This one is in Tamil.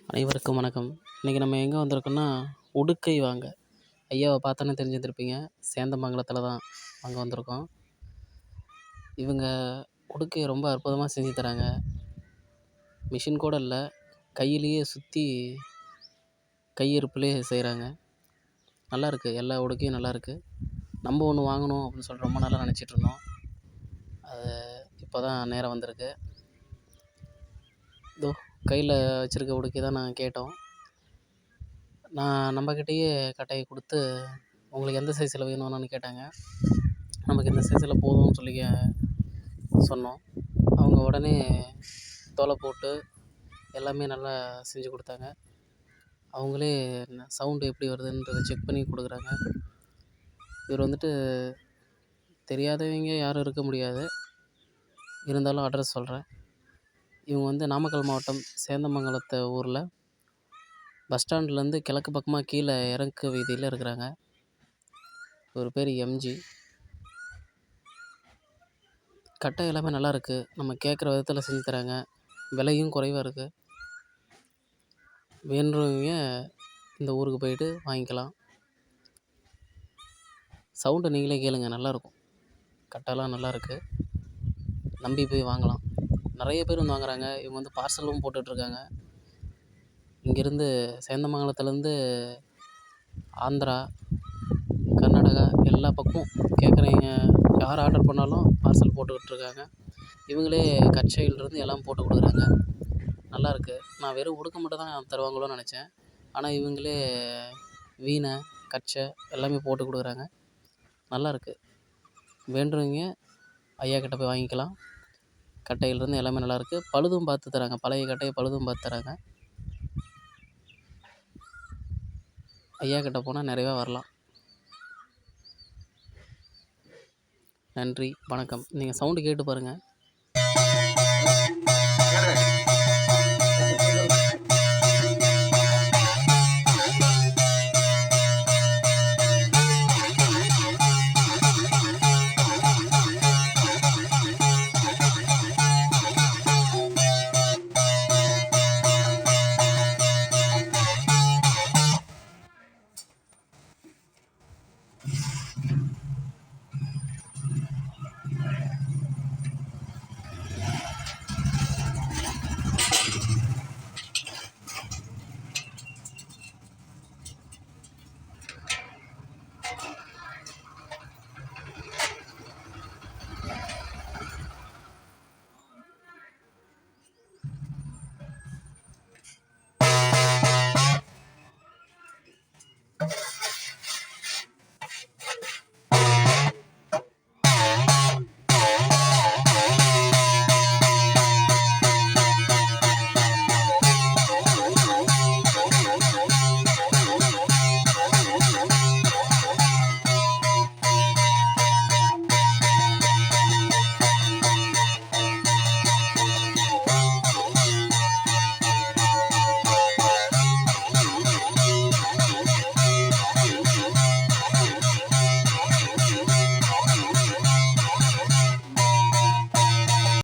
அனைவருக்கும் வணக்கம். இன்றைக்கி நம்ம எங்கே வந்திருக்கோம்னா, உடுக்கை வாங்க. ஐயாவை பார்த்தோன்னே தெரிஞ்சிருந்திருப்பீங்க. சேந்தமங்கலத்தில தான் அங்கே வந்திருக்கோம். இவங்க உடுக்கைய ரொம்ப அற்புதமாக செஞ்சு தராங்க. மிஷின் கூட இல்ல. கையிலேயே சுத்தி கையிருப்புலேயே செய்கிறாங்க. நல்லாயிருக்கு. எல்லா உடுக்கையும் நல்லாயிருக்கு. நம்ம ஒன்று வாங்கணும் அப்படின்னு சொல்லிட்டு ரொம்ப நாளாக நினச்சிட்ருந்தோம். அது இப்போ தான் நேரம் வந்திருக்கு. இதோ கையில் வச்சுருக்க உடுக்கை தான் நாங்கள் கேட்டோம். நம்மக்கிட்டேயே கட்டையை கொடுத்து, உங்களுக்கு எந்த சைஸில் வேணும்னு கேட்டாங்க. நமக்கு இந்த சைஸில் போதும்னு சொல்லி சொன்னோம். அவங்க உடனே தோலை போட்டு எல்லாமே நல்லா செஞ்சு கொடுத்தாங்க. அவங்களே சவுண்டு எப்படி வருதுன்றதை செக் பண்ணி கொடுக்குறாங்க. இவர் வந்துட்டு தெரியாதவங்க யாரும் இருக்க முடியாது. இருந்தாலும் அட்ரஸ் சொல்கிறேன். இவங்க வந்து நாமக்கல் மாவட்டம் சேந்தமங்கலத்து ஊரில் பஸ் ஸ்டாண்ட்லேருந்து கிழக்கு பக்கமாக கீழே இறங்கு வீதியில் இருக்கிறாங்க. இவர் பேர் எம்ஜி. கட்டை எல்லாமே நல்லாயிருக்கு. நம்ம கேட்குற விதத்தில் செஞ்சு தராங்க. விலையும் குறைவாக இருக்குது. வேணுறவங்க இந்த ஊருக்கு போயிட்டு வாங்கிக்கலாம். சவுண்டை நீங்களே கேளுங்க, நல்லாயிருக்கும். கட்டைலாம் நல்லாயிருக்கு. நம்பி போய் வாங்கலாம். நிறைய பேர் வந்து வாங்குறாங்க. இவங்க வந்து பார்சலும் போட்டுட்ருக்காங்க. இங்கேருந்து சேந்தமங்கலத்துலேருந்து ஆந்திரா, கர்நாடகா எல்லா பக்கமும் கேட்குறவங்க யார் ஆர்டர் பண்ணாலும் பார்சல் போட்டுக்கிட்டுருக்காங்க. இவங்களே கட்சையிலேருந்து எல்லாம் போட்டு கொடுக்குறாங்க. நல்லாயிருக்கு. நான் வெறும் உடுக்க மட்டும் தான் தருவாங்களோன்னு நினச்சேன். ஆனால் இவங்களே வீணை, கச்சை எல்லாமே போட்டு கொடுக்குறாங்க. நல்லாயிருக்கு. வேண்டுறவங்க ஐயா கிட்ட போய் வாங்கிக்கலாம். கட்டையிலேருந்து எல்லாமே நல்லாயிருக்கு. பழுதும் பார்த்து தராங்க. பழைய கட்டையை பழுதும் பார்த்து தராங்க. ஐயா கிட்ட போனால் நிறைவாக வரலாம். நன்றி, வணக்கம். நீங்கள் சவுண்டு கேட்டு பாருங்கள்.